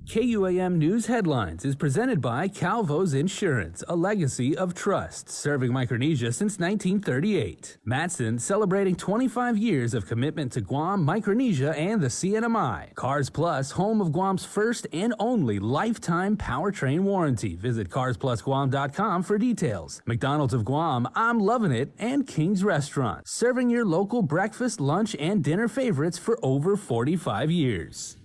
KUAM News Headlines is presented by Calvo's Insurance, a legacy of trust, serving Micronesia since 1938. Matson celebrating 25 years of commitment to Guam, Micronesia, and the CNMI. Cars Plus, home of Guam's first and only lifetime powertrain warranty. Visit carsplusguam.com for details. McDonald's of Guam, I'm loving it, and King's Restaurant, serving your local breakfast, lunch, and dinner favorites for over 45 years.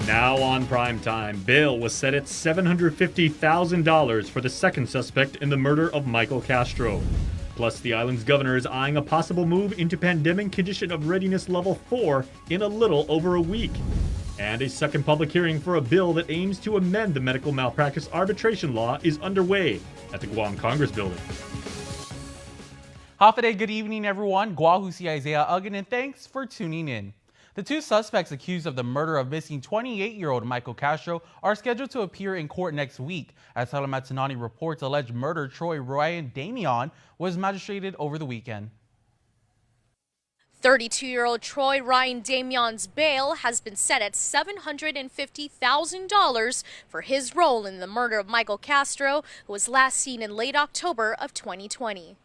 Now on primetime, bail was set at $750,000 for the second suspect in the murder of Michael Castro. Plus, the island's governor is eyeing a possible move into pandemic condition of readiness level 4 in a little over a week. And a second public hearing for a bill that aims to amend the medical malpractice arbitration law is underway at the Guam Congress building. Hafa good evening, everyone. Guahusi Isaiah Uggan, and thanks for tuning in. The two suspects accused of the murder of missing 28-year-old Michael Castro are scheduled to appear in court next week. As Tyler Matsunani reports, alleged murderer Troy Ryan Damian was magistrated over the weekend. 32-year-old Troy Ryan Damian's bail has been set at $750,000 for his role in the murder of Michael Castro, who was last seen in late October of 2020.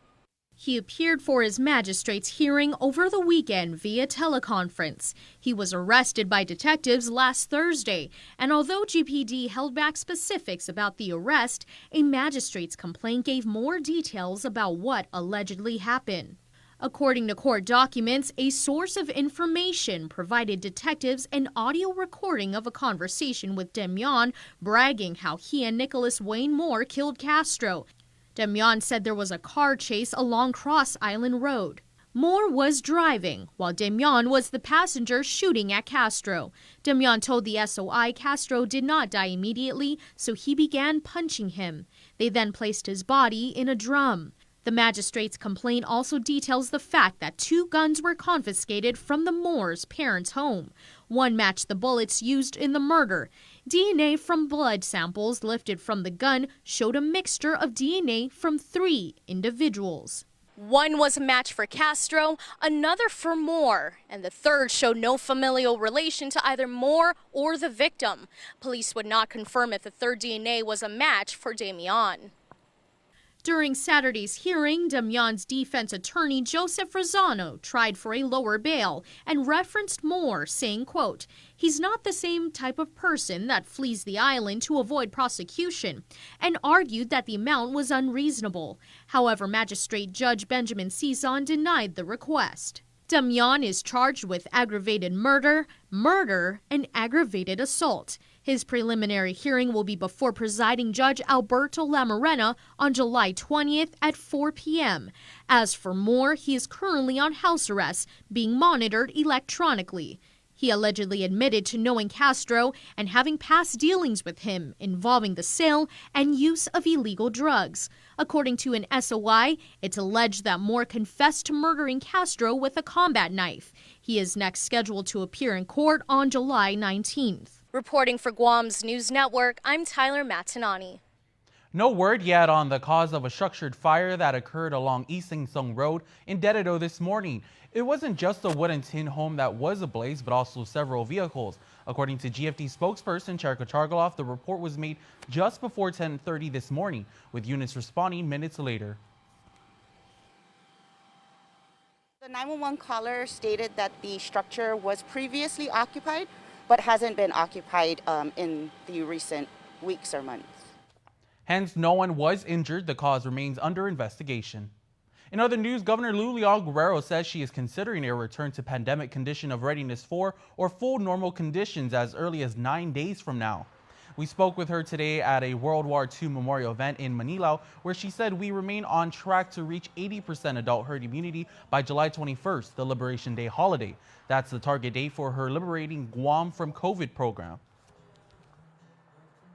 He appeared for his magistrate's hearing over the weekend via teleconference. He was arrested by detectives last Thursday, and although GPD held back specifics about the arrest, a magistrate's complaint gave more details about what allegedly happened. According to court documents, a source of information provided detectives an audio recording of a conversation with Damian bragging how he and Nicholas Wayne Moore killed Castro. Damian said there was a car chase along Cross Island Road. Moore was driving, while Damian was the passenger shooting at Castro. Damian told the SOI Castro did not die immediately, so he began punching him. They then placed his body in a drum. The magistrate's complaint also details the fact that 2 guns were confiscated from the Moore's parents' home. One matched the bullets used in the murder. DNA from blood samples lifted from the gun showed a mixture of DNA from 3 individuals. One was a match for Castro, another for Moore, and the third showed no familial relation to either Moore or the victim. Police would not confirm if the third DNA was a match for Damian. During Saturday's hearing, Damian's defense attorney Joseph Rosano tried for a lower bail and referenced Moore, saying, quote, "He's not the same type of person that flees the island to avoid prosecution," and argued that the amount was unreasonable. However, Magistrate Judge Benjamin Cizon denied the request. Damian is charged with aggravated murder, and aggravated assault. His preliminary hearing will be before presiding Judge Alberto Lamarena on July 20th at 4 p.m. As for Moore, he is currently on house arrest, being monitored electronically. He allegedly admitted to knowing Castro and having past dealings with him involving the sale and use of illegal drugs. According to an SOI, it's alleged that Moore confessed to murdering Castro with a combat knife. He is next scheduled to appear in court on July 19th. Reporting for Guam's News Network, I'm Tyler Matsunani. No word yet on the cause of a structured fire that occurred along East Sing Sung Road in Dededo this morning. It wasn't just a wooden tin home that was ablaze, but also several vehicles. According to GFD spokesperson Cherika Chargaloff, the report was made just before 10:30 this morning, with units responding minutes later. The 911 caller stated that the structure was previously occupied, but hasn't been occupied in the recent weeks or months. Hence, no one was injured. The cause remains under investigation. In other news, Governor Luliao Guerrero says she is considering a return to pandemic condition of readiness 4 or full normal conditions as early as 9 days from now. We spoke with her today at a World War II memorial event in Manila, where she said we remain on track to reach 80% adult herd immunity by July 21st, the Liberation Day holiday. That's the target date for her Liberating Guam from COVID program.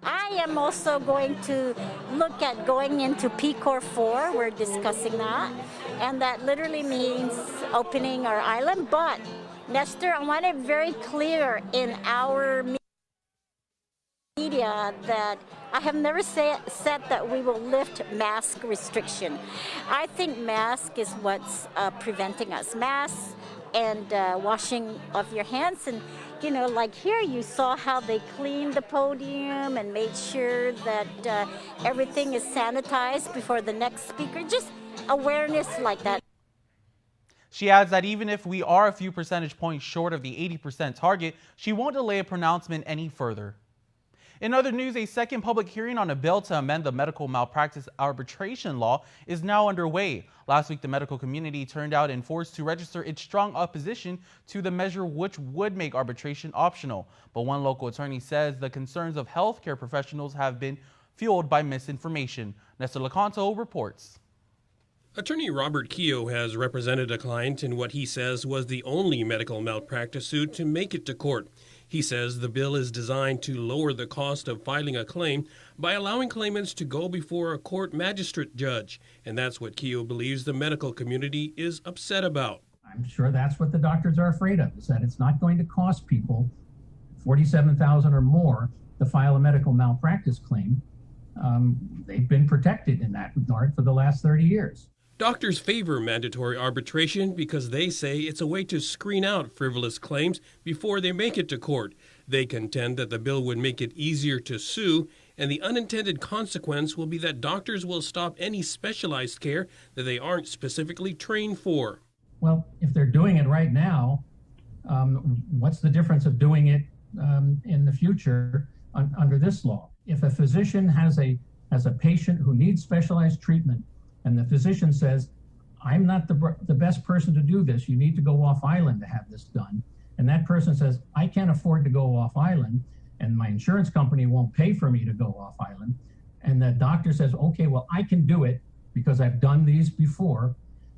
I am also going to look at going into PCOR 4. We're discussing that. And that literally means opening our island. But, Nestor, I want it very clear in our media that I have never said that we will lift mask restriction. I think mask is what's preventing us. Masks and washing of your hands. And, you know, like here you saw how they cleaned the podium and made sure that everything is sanitized before the next speaker. Just awareness like that. She adds that even if we are a few percentage points short of the 80% target, she won't delay a pronouncement any further. In other news, a second public hearing on a bill to amend the medical malpractice arbitration law is now underway. Last week, the medical community turned out in force to register its strong opposition to the measure, which would make arbitration optional. But one local attorney says the concerns of healthcare professionals have been fueled by misinformation. Nestor Lecanto reports. Attorney Robert Keogh has represented a client in what he says was the only medical malpractice suit to make it to court. He says the bill is designed to lower the cost of filing a claim by allowing claimants to go before a court magistrate judge, and that's what Keogh believes the medical community is upset about. I'm sure that's what the doctors are afraid of, is that it's not going to cost people $47,000 or more to file a medical malpractice claim. They've been protected in that regard for the last 30 years. Doctors favor mandatory arbitration because they say it's a way to screen out frivolous claims before they make it to court. They contend that the bill would make it easier to sue, and the unintended consequence will be that doctors will stop any specialized care that they aren't specifically trained for. Well, if they're doing it right now, what's the difference of doing it in the future under this law? If a physician has a patient who needs specialized treatment, and the physician says, I'm not the best person to do this, you need to go off island to have this done. And that person says, I can't afford to go off island, and my insurance company won't pay for me to go off island. And the doctor says, okay, well, I can do it because I've done these before,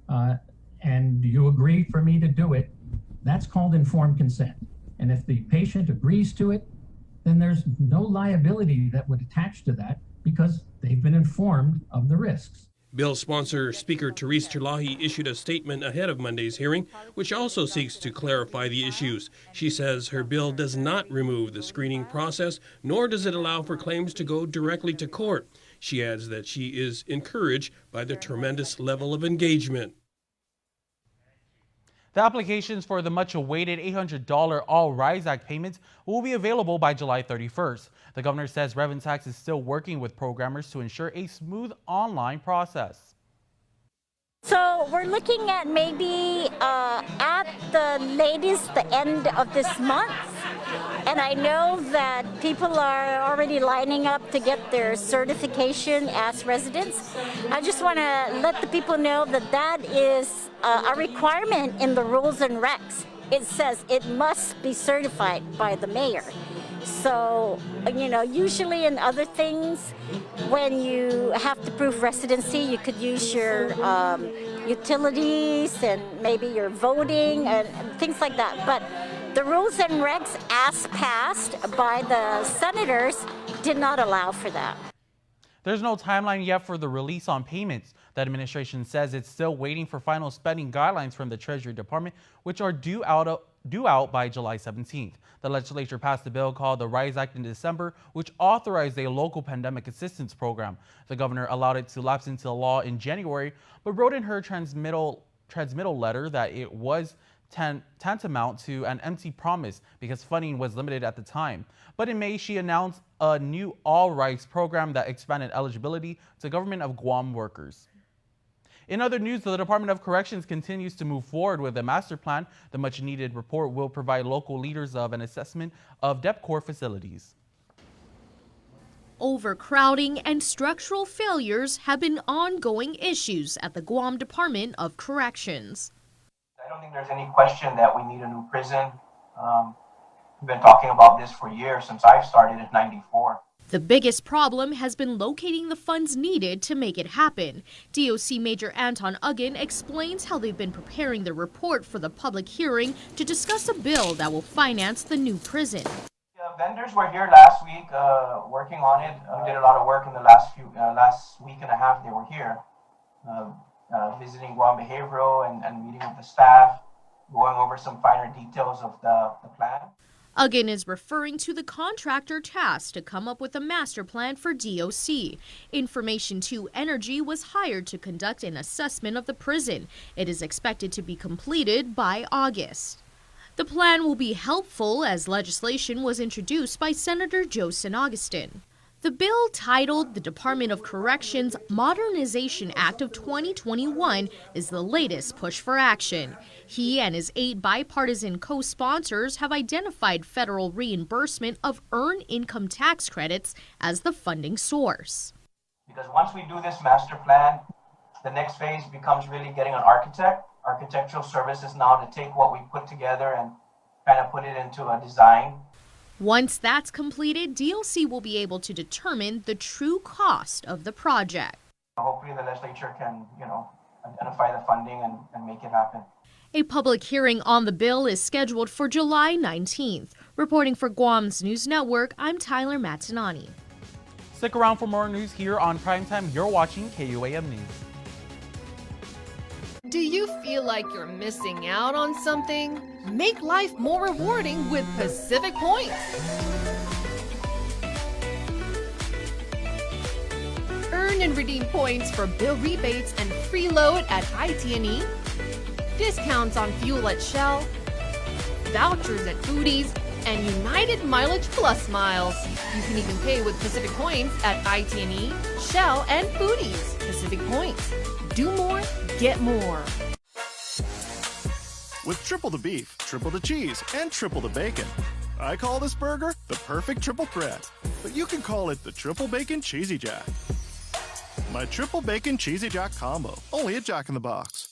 and do you agree for me to do it? That's called informed consent. And if the patient agrees to it, then there's no liability that would attach to that because they've been informed of the risks. Bill sponsor Speaker Therese Terlahi issued a statement ahead of Monday's hearing, which also seeks to clarify the issues. She says her bill does not remove the screening process, nor does it allow for claims to go directly to court. She adds that she is encouraged by the tremendous level of engagement. The applications for the much-awaited $800 All Rise Act payments will be available by July 31st. The governor says Revenue Tax is still working with programmers to ensure a smooth online process. So we're looking at maybe at the latest the end of this month. And I know that people are already lining up to get their certification as residents. I just want to let the people know that that is a requirement in the rules and regs. It says it must be certified by the mayor. So, you know, usually in other things, when you have to prove residency, you could use your utilities and maybe your voting and things like that. But the rules and regs as passed by the senators did not allow for that. There's no timeline yet for the release on payments. The administration says it's still waiting for final spending guidelines from the Treasury Department, which are due out by July 17th. The legislature passed a bill called the RISE Act in December, which authorized a local pandemic assistance program. The governor allowed it to lapse into law in January, but wrote in her transmittal letter that it was tantamount to an empty promise because funding was limited at the time. But in May, she announced a new All Rights program that expanded eligibility to Government of Guam workers. In other news, the Department of Corrections continues to move forward with a master plan. The much-needed report will provide local leaders of an assessment of DepCor facilities. Overcrowding and structural failures have been ongoing issues at the Guam Department of Corrections. I don't think there's any question that we need a new prison. We've been talking about this for years, since I've started in '94. The biggest problem has been locating the funds needed to make it happen. DOC Major Anton Uggan explains how they've been preparing the report for the public hearing to discuss a bill that will finance the new prison. Vendors were here last week working on it. We did a lot of work in the last week and a half they were here, visiting Guam Behavioral and meeting with the staff, going over some finer details of the plan. Again is referring to the contractor tasked to come up with a master plan for DOC. Information 2 Energy was hired to conduct an assessment of the prison. It is expected to be completed by August. The plan will be helpful as legislation was introduced by Senator Joe San Augustine. The bill, titled the Department of Corrections Modernization Act of 2021, is the latest push for action. He and his 8 bipartisan co-sponsors have identified federal reimbursement of earned income tax credits as the funding source. Because once we do this master plan, the next phase becomes really getting an architect, architectural services now to take what we put together and kind of put it into a design. Once that's completed, DOC will be able to determine the true cost of the project. Hopefully the legislature can, identify the funding and make it happen. A public hearing on the bill is scheduled for July 19th. Reporting for Guam's News Network, I'm Tyler Matanani. Stick around for more news here on Primetime. You're watching KUAM News. Do you feel like you're missing out on something? Make life more rewarding with Pacific Points. Earn and redeem points for bill rebates and free load at IT&E, discounts on fuel at Shell, vouchers at Foodies, and United Mileage Plus miles. You can even pay with Pacific Points at IT&E, Shell, and Foodies. Pacific Points. Do more, get more. With triple the beef, triple the cheese, and triple the bacon, I call this burger the perfect triple threat. But you can call it the Triple Bacon Cheesy Jack. My Triple Bacon Cheesy Jack combo, only at Jack in the Box.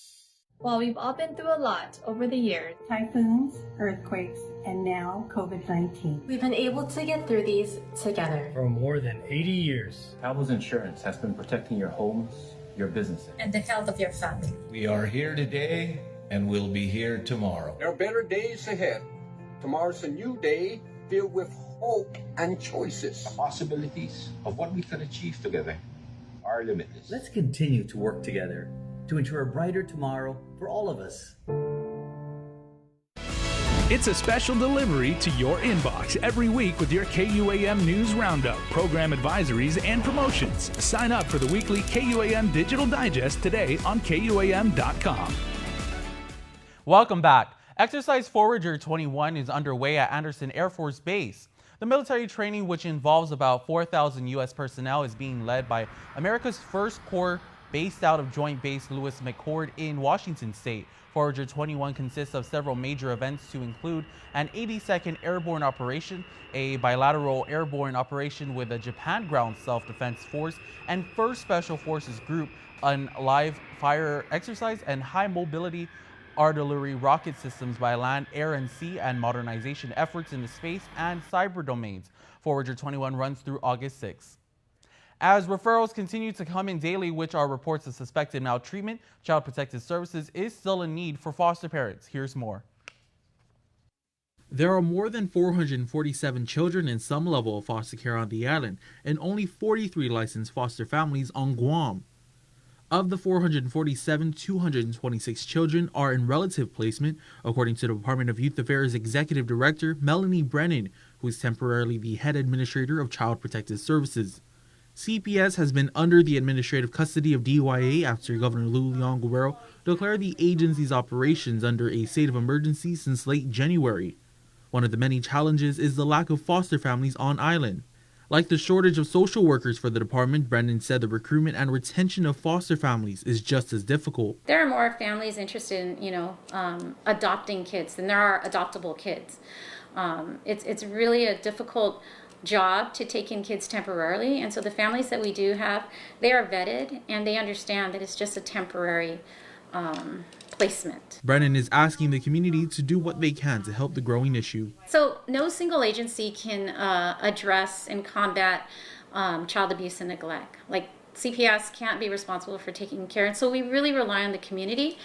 While we've all been through a lot over the years, typhoons, earthquakes, and now COVID-19, we've been able to get through these together. For more than 80 years, Calvo's Insurance has been protecting your homes, your businesses, and the health of your family. We are here today and we'll be here tomorrow. There are better days ahead. Tomorrow's a new day filled with hope and choices. The possibilities of what we can achieve together are limitless. Let's continue to work together to ensure a brighter tomorrow for all of us. It's a special delivery to your inbox every week with your KUAM News Roundup, program advisories, and promotions. Sign up for the weekly KUAM Digital Digest today on KUAM.com. Welcome back. Exercise Forager 21 is underway at Andersen Air Force Base. The military training, which involves about 4,000 U.S. personnel, is being led by America's 1st Corps based out of Joint Base Lewis McChord in Washington State. Forager 21 consists of several major events to include an 82nd Airborne Operation, a bilateral airborne operation with a Japan Ground Self-Defense Force and 1st Special Forces Group, a live fire exercise, and high mobility artillery rocket systems by land, air, and sea, and modernization efforts in the space and cyber domains. Forager 21 runs through August 6th. As referrals continue to come in daily, which are reports of suspected maltreatment, Child Protective Services is still in need for foster parents. Here's more. There are more than 447 children in some level of foster care on the island, and only 43 licensed foster families on Guam. Of the 447, 226 children are in relative placement, according to the Department of Youth Affairs Executive Director Melanie Brennan, who is temporarily the head administrator of Child Protective Services. CPS has been under the administrative custody of DYA after Governor Lou Leon Guerrero declared the agency's operations under a state of emergency since late January. One of the many challenges is the lack of foster families on island. Like the shortage of social workers for the department, Brendan said the recruitment and retention of foster families is just as difficult. There are more families interested in, adopting kids than there are adoptable kids. It's really a difficult job to take in kids temporarily, and so the families that we do have, they are vetted and they understand that it's just a temporary placement. Brennan is asking the community to do what they can to help the growing issue. So no single agency can address and combat child abuse and neglect. Like CPS can't be responsible for taking care, and so we really rely on the community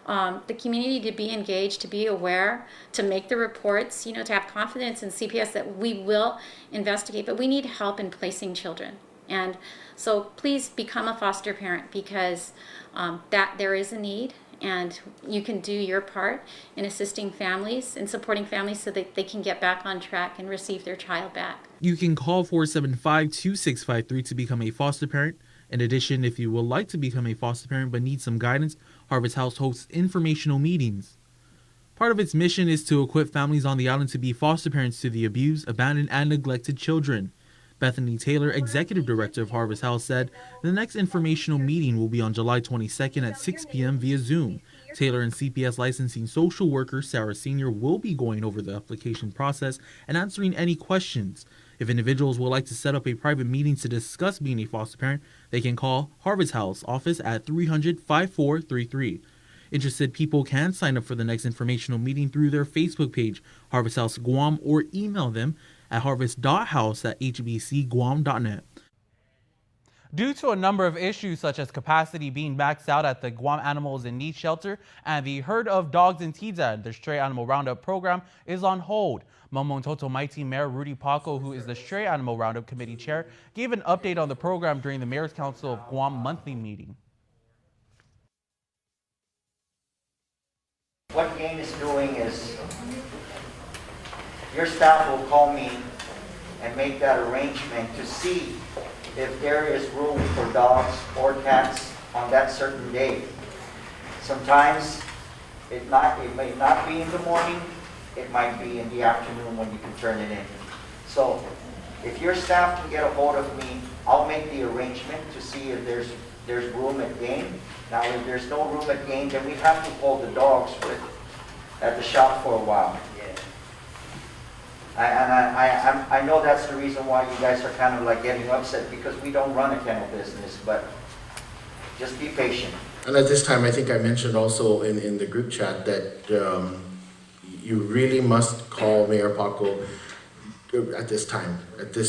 to be engaged, to be aware, to make the reports, to have confidence in CPS that we will investigate, but we need help in placing children. And so please become a foster parent, because that there is a need, and you can do your part in assisting families and supporting families so that they can get back on track and receive their child back. You can call 475-2653 to become a foster parent. In addition, if you would like to become a foster parent but need some guidance, Harvest House hosts informational meetings. Part of its mission is to equip families on the island to be foster parents to the abused, abandoned, and neglected children. Bethany Taylor, Executive Director of Harvest House, said the next informational meeting will be on July 22nd at 6 p.m. via Zoom. Taylor and CPS licensing social worker Sarah Sr. will be going over the application process and answering any questions. If individuals would like to set up a private meeting to discuss being a foster parent, they can call Harvest House office at 300-5433. Interested people can sign up for the next informational meeting through their Facebook page, Harvest House Guam, or email them at harvest.house@hbcguam.net. Due to a number of issues such as capacity being maxed out at the Guam Animals in Need Shelter and the herd of dogs in Tizad, the Stray Animal Roundup program is on hold. Mamontoto Mighty Mayor Rudy Paco, who is the Stray Animal Roundup Committee Chair, gave an update on the program during the Mayor's Council of Guam monthly meeting. What GAIN is doing is your staff will call me and make that arrangement to see if there is room for dogs or cats on that certain day. Sometimes it may not be in the morning, it might be in the afternoon when you can turn it in. So if your staff can get a hold of me, I'll make the arrangement to see if there's room at GAIN. Now if there's no room at GAIN, then we have to hold the dogs at the shop for a while. I know that's the reason why you guys are kind of like getting upset, because we don't run a kennel business, but just be patient. And at this time, I think I mentioned also in the group chat that you really must call Mayor Paco at this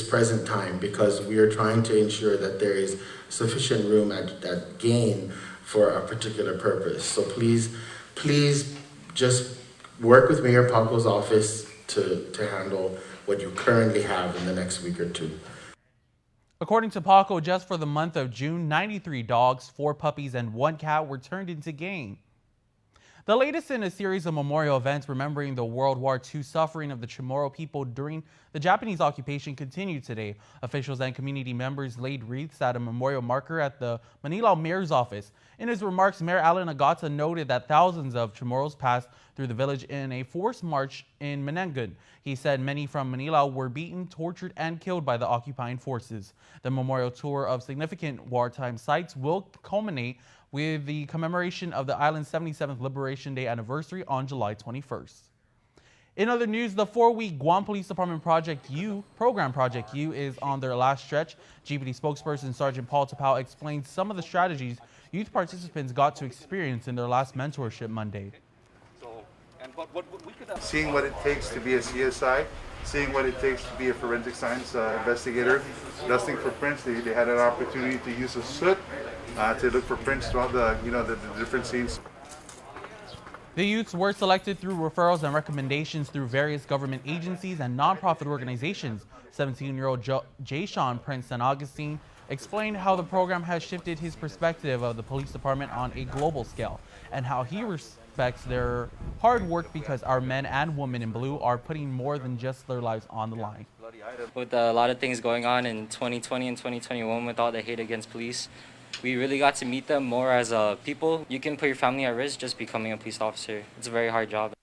present time, because we are trying to ensure that there is sufficient room at GAIN for a particular purpose. So please just work with Mayor Paco's office to handle what you currently have in the next week or two. According to Paco, just for the month of June, 93 dogs, 4 puppies, and 1 cat were turned into GAIN. The latest in a series of memorial events remembering the World War II suffering of the Chamorro people during the Japanese occupation continued today. Officials and community members laid wreaths at a memorial marker at the Manila Mayor's office. In his remarks, Mayor Alan Agata noted that thousands of Chamorros passed through the village in a forced march in Menangan. He said many from Manila were beaten, tortured, and killed by the occupying forces. The memorial tour of significant wartime sites will culminate with the commemoration of the island's 77th Liberation Day anniversary on July 21st. In other news, the 4-week Guam Police Department Project U is on their last stretch. GPD spokesperson Sergeant Paul Tapao explained some of the strategies youth participants got to experience in their last mentorship Monday. Seeing what it takes to be a CSI, seeing what it takes to be a forensic science investigator, dusting for prints. They had an opportunity to use a soot to look for prints throughout the different scenes. The youths were selected through referrals and recommendations through various government agencies and nonprofit organizations. 17-year-old Jay-Sean Prince San Augustine explained how the program has shifted his perspective of the police department on a global scale and how he respects their hard work because our men and women in blue are putting more than just their lives on the line. With a lot of things going on in 2020 and 2021 with all the hate against police, we really got to meet them more as people. You can put your family at risk just becoming a police officer. It's a very hard job.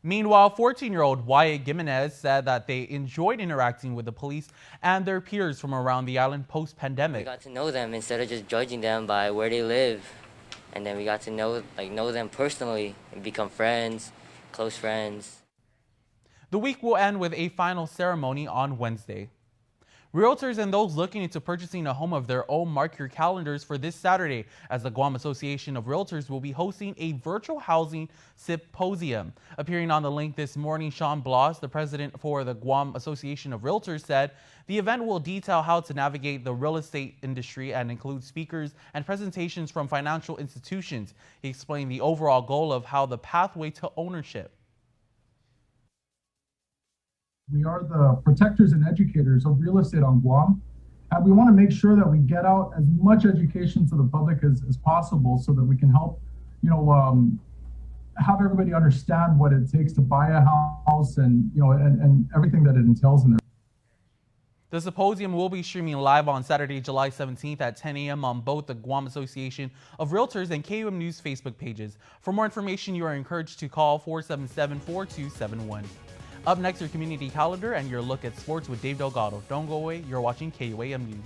Meanwhile, 14-year-old Wyatt Gimenez said that they enjoyed interacting with the police and their peers from around the island post-pandemic. We got to know them instead of just judging them by where they live. And then we got to know them personally and become friends, close friends. The week will end with a final ceremony on Wednesday. Realtors and those looking into purchasing a home of their own, mark your calendars for this Saturday, as the Guam Association of Realtors will be hosting a virtual housing symposium. Appearing on the link this morning, Sean Bloss, the president for the Guam Association of Realtors, said the event will detail how to navigate the real estate industry and include speakers and presentations from financial institutions. He explained the overall goal of how the pathway to ownership. We are the protectors and educators of real estate on Guam, and we want to make sure that we get out as much education to the public as possible so that we can help have everybody understand what it takes to buy a house and, and everything that it entails in there. The symposium will be streaming live on Saturday, July 17th at 10 a.m. on both the Guam Association of Realtors and KUAM News Facebook pages. For more information, you are encouraged to call 477-4271. Up next, your community calendar and your look at sports with Dave Delgado. Don't go away. You're watching KUAM News.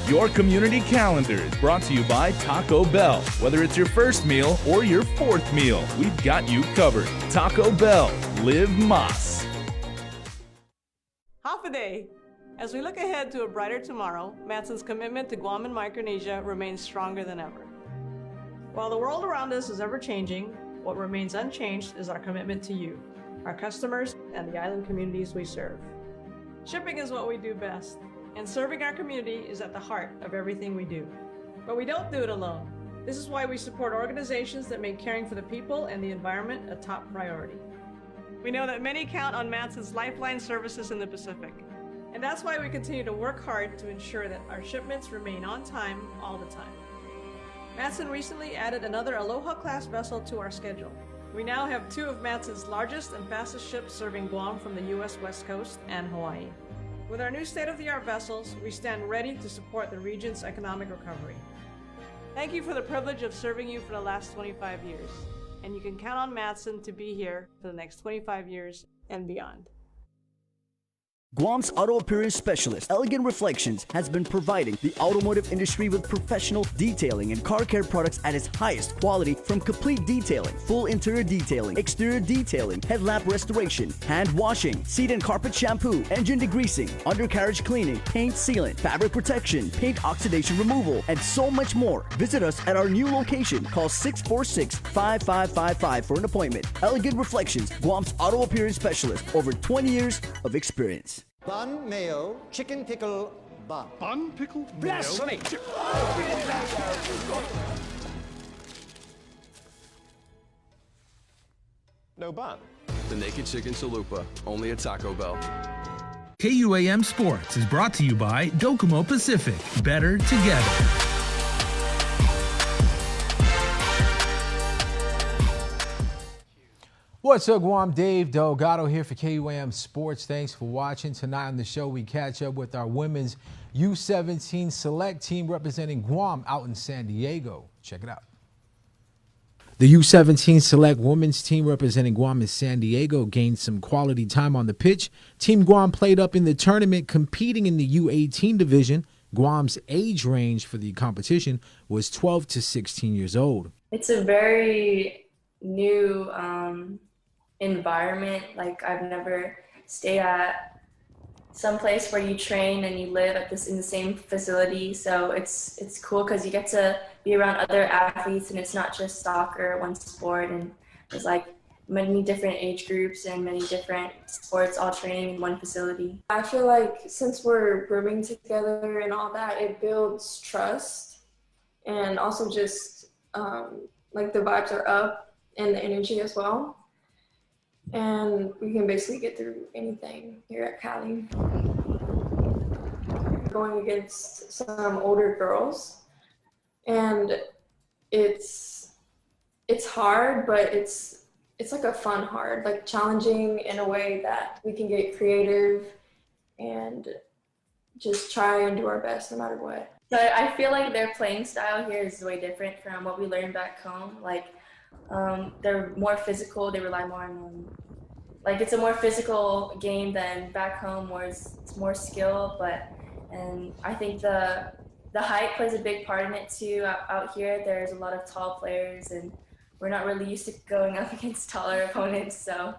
Your community calendar is brought to you by Taco Bell. Whether it's your first meal or your fourth meal, we've got you covered. Taco Bell, live Mas. Half a day. As we look ahead to a brighter tomorrow, Matson's commitment to Guam and Micronesia remains stronger than ever. While the world around us is ever changing, what remains unchanged is our commitment to you, our customers, and the island communities we serve. Shipping is what we do best, and serving our community is at the heart of everything we do. But we don't do it alone. This is why we support organizations that make caring for the people and the environment a top priority. We know that many count on Matson's lifeline services in the Pacific, and that's why we continue to work hard to ensure that our shipments remain on time all the time. Matson recently added another Aloha-class vessel to our schedule. We now have 2 of Matson's largest and fastest ships serving Guam from the U.S. West Coast and Hawaii. With our new state-of-the-art vessels, we stand ready to support the region's economic recovery. Thank you for the privilege of serving you for the last 25 years, and you can count on Matson to be here for the next 25 years and beyond. Guam's auto appearance specialist, Elegant Reflections, has been providing the automotive industry with professional detailing and car care products at its highest quality, from complete detailing, full interior detailing, exterior detailing, headlamp restoration, hand washing, seat and carpet shampoo, engine degreasing, undercarriage cleaning, paint sealant, fabric protection, paint oxidation removal, and so much more. Visit us at our new location. Call 646-5555 for an appointment. Elegant Reflections, Guam's auto appearance specialist, over 20 years of experience. Bun, mayo, chicken pickle, bun. Bun, pickle, Blasphemy! No bun. The Naked Chicken Chalupa, only at Taco Bell. KUAM Sports is brought to you by Docomo Pacific. Better together. What's up, Guam? Dave Delgado here for KUAM Sports. Thanks for watching. Tonight on the show, we catch up with our women's U17 select team representing Guam out in San Diego. Check it out. The U17 select women's team representing Guam in San Diego gained some quality time on the pitch. Team Guam played up in the tournament, competing in the U18 division. Guam's age range for the competition was 12 to 16 years old. It's a very new environment. Like, I've never stayed at some place where you train and you live at in the same facility, so it's cool because you get to be around other athletes, and it's not just soccer, one sport, and there's like many different age groups and many different sports all training in one facility. I feel like since we're rooming together and all that, it builds trust, and also just like the vibes are up and the energy as well. And we can basically get through anything here at Cali. Going against some older girls, and it's hard, but it's like a fun hard, like challenging in a way that we can get creative and just try and do our best no matter what. So I feel like their playing style here is way different from what we learned back home. Like, they're more physical. They rely more on, like, it's a more physical game than back home, where it's more skill. And I think the height plays a big part in it too. Out here, there's a lot of tall players, and we're not really used to going up against taller opponents. So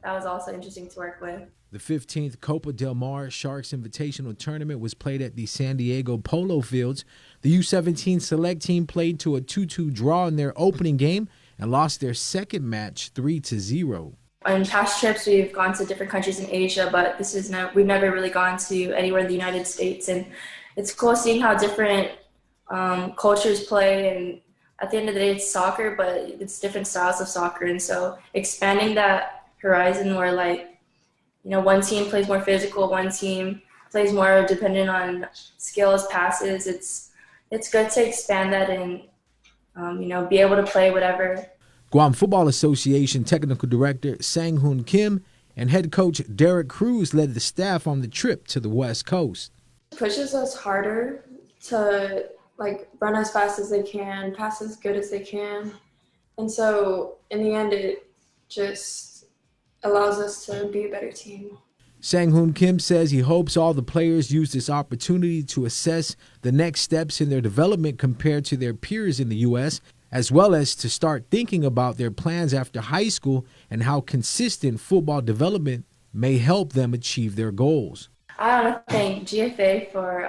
that was also interesting to work with. The 15th Copa Del Mar Sharks Invitational Tournament was played at the San Diego Polo Fields. The U17 select team played to a 2-2 draw in their opening game and lost their second match 3-0. On past trips, we've gone to different countries in Asia, but we've never really gone to anywhere in the United States. And it's cool seeing how different cultures play. And at the end of the day, it's soccer, but it's different styles of soccer. And so expanding that horizon where, like, you know, one team plays more physical, one team plays more dependent on skills, passes. It's good to expand that and, you know, be able to play whatever. Guam Football Association Technical Director Sang-Hoon Kim and head coach Derek Cruz led the staff on the trip to the West Coast. It pushes us harder to, like, run as fast as they can, pass as good as they can. And so in the end, it just allows us to be a better team. Sang-Hoon Kim says he hopes all the players use this opportunity to assess the next steps in their development compared to their peers in the U.S., as well as to start thinking about their plans after high school and how consistent football development may help them achieve their goals. I want to thank GFA for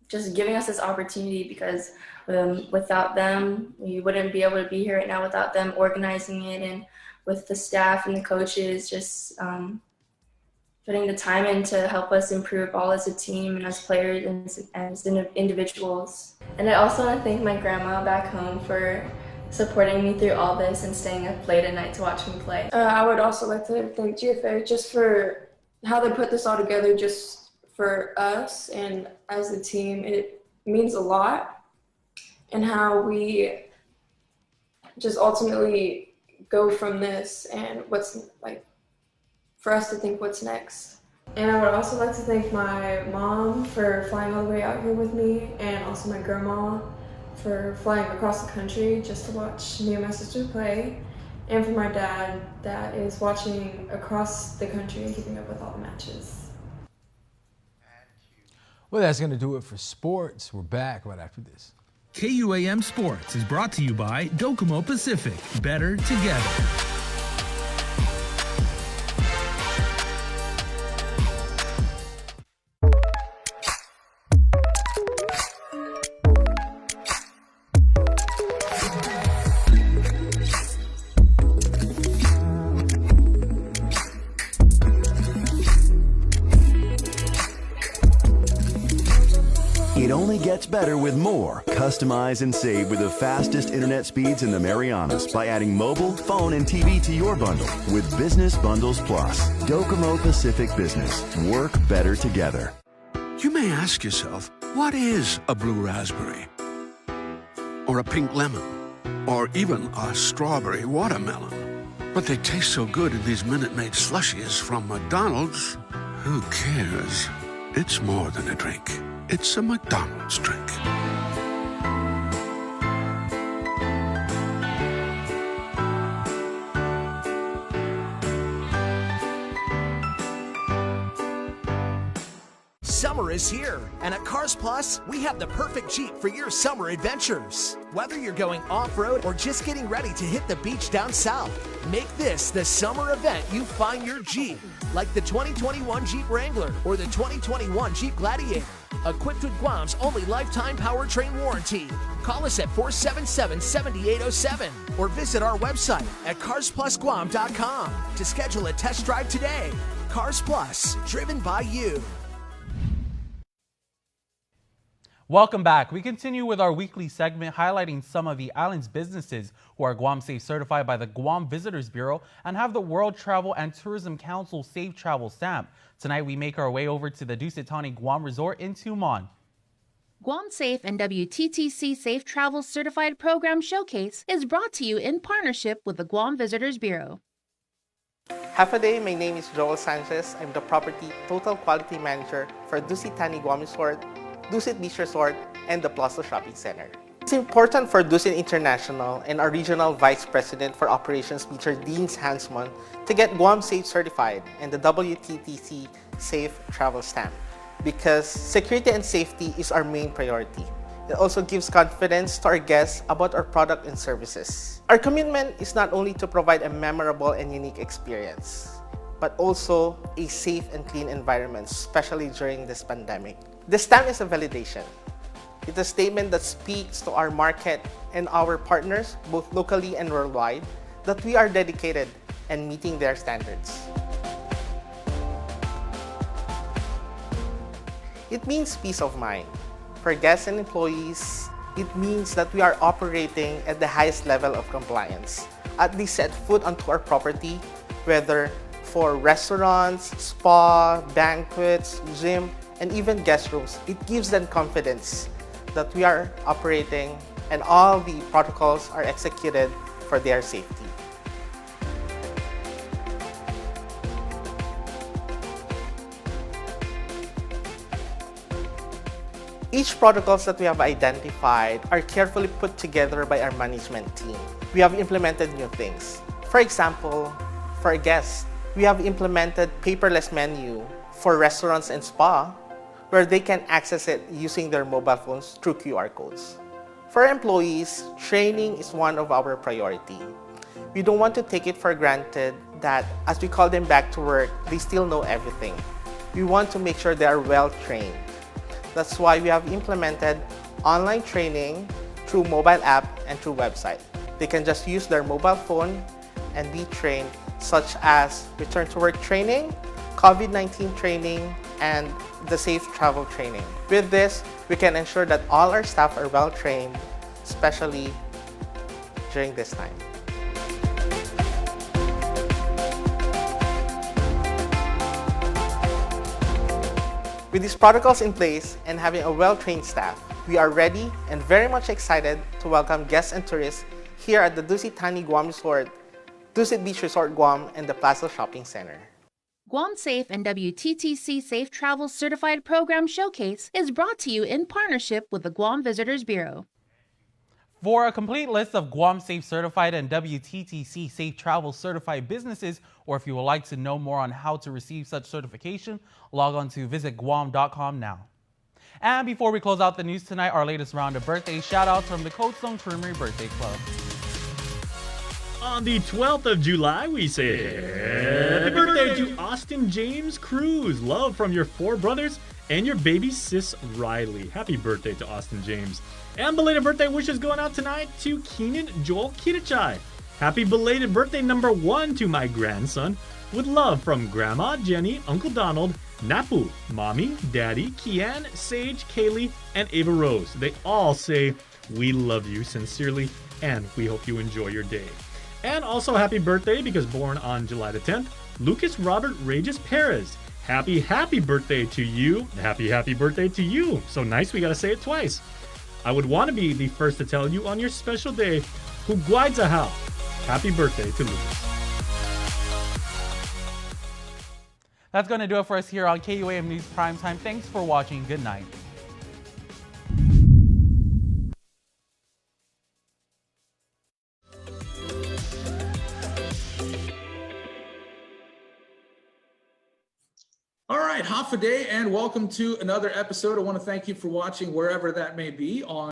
just giving us this opportunity, because without them, we wouldn't be able to be here right now, without them organizing it, and with the staff and the coaches just putting the time in to help us improve all as a team and as players and as individuals. And I also want to thank my grandma back home for supporting me through all this and staying up late at night to watch me play. I would also like to thank GFA just for how they put this all together just for us and as a team. It means a lot, and how we just ultimately go from this and what's, like, for us to think what's next. And I would also like to thank my mom for flying all the way out here with me, and also my grandma for flying across the country just to watch me and my sister play, and for my dad that is watching across the country and keeping up with all the matches. Well, that's going to do it for sports. We're back right after this. KUAM Sports is brought to you by Docomo Pacific. Better together. It only gets better with more. Customize and save with the fastest internet speeds in the Marianas by adding mobile, phone, and TV to your bundle with Business Bundles Plus. Docomo Pacific Business. Work better together. You may ask yourself, what is a blue raspberry? Or a pink lemon? Or even a strawberry watermelon? But they taste so good in these Minute Maid slushies from McDonald's. Who cares? It's more than a drink. It's a McDonald's drink. Summer is here, and at Cars Plus, we have the perfect Jeep for your summer adventures. Whether you're going off-road or just getting ready to hit the beach down south, make this the summer event you find your Jeep, like the 2021 Jeep Wrangler or the 2021 Jeep Gladiator, equipped with Guam's only lifetime powertrain warranty. Call us at 477-7807 or visit our website at carsplusguam.com to schedule a test drive today. Cars Plus, driven by you. Welcome back. We continue with our weekly segment highlighting some of the island's businesses who are Guam Safe certified by the Guam Visitors Bureau and have the World Travel and Tourism Council Safe Travel stamp. Tonight we make our way over to the Dusitani Guam Resort in Tumon. Guam Safe and WTTC Safe Travel Certified Program Showcase is brought to you in partnership with the Guam Visitors Bureau. Half a day, my name is Joel Sanchez. I'm the Property Total Quality Manager for Dusitani Guam Resort, Dusit Beach Resort, and the Plaza Shopping Center. It's important for Dusit International and our Regional Vice President for Operations, Mr. Dean Hansman, to get Guam Safe certified and the WTTC Safe Travel stamp, because security and safety is our main priority. It also gives confidence to our guests about our product and services. Our commitment is not only to provide a memorable and unique experience, but also a safe and clean environment, especially during this pandemic. This stamp is a validation. It's a statement that speaks to our market and our partners, both locally and worldwide, that we are dedicated and meeting their standards. It means peace of mind. For guests and employees, it means that we are operating at the highest level of compliance. At least set foot onto our property, whether for restaurants, spa, banquets, gym, and even guest rooms, it gives them confidence that we are operating and all the protocols are executed for their safety. Each protocols that we have identified are carefully put together by our management team. We have implemented new things. For example, for guests, we have implemented paperless menu for restaurants and spa, where they can access it using their mobile phones through QR codes. For employees, training is one of our priority. We don't want to take it for granted that as we call them back to work, they still know everything. We want to make sure they are well trained. That's why we have implemented online training through mobile app and through website. They can just use their mobile phone and be trained, such as return to work training, COVID-19 training, and the safe travel training. With this, we can ensure that all our staff are well trained, especially during this time. With these protocols in place and having a well-trained staff, we are ready and very much excited to welcome guests and tourists here at the Dusit Thani Guam Resort, Dusit Beach Resort Guam, and the Plaza Shopping Center. Guam Safe and WTTC Safe Travel Certified Program Showcase is brought to you in partnership with the Guam Visitors Bureau. For a complete list of Guam Safe Certified and WTTC Safe Travel Certified businesses, or if you would like to know more on how to receive such certification, log on to visitguam.com now. And before we close out the news tonight, our latest round of birthday shoutouts from the Coldstone Creamery Birthday Club. On the 12th of July, we say happy birthday to Austin James Cruz. Love from your 4 brothers and your baby sis Riley. Happy birthday to Austin James. And belated birthday wishes going out tonight to Keenan Joel Kitachai. Happy belated birthday number 1 to my grandson. With love from Grandma Jenny, Uncle Donald, Napu, Mommy, Daddy, Kian, Sage, Kaylee, and Ava Rose. They all say we love you sincerely and we hope you enjoy your day. And also happy birthday, because born on July the 10th, Lucas Robert Regis Perez. Happy birthday to you. Happy birthday to you. So nice, we gotta say it twice. I would want to be the first to tell you on your special day, Huguaidzaha. Happy birthday to Lucas. That's going to do it for us here on KUAM News Primetime. Thanks for watching. Good night. All right, Hafa Day, and welcome to another episode. I want to thank you for watching wherever that may be on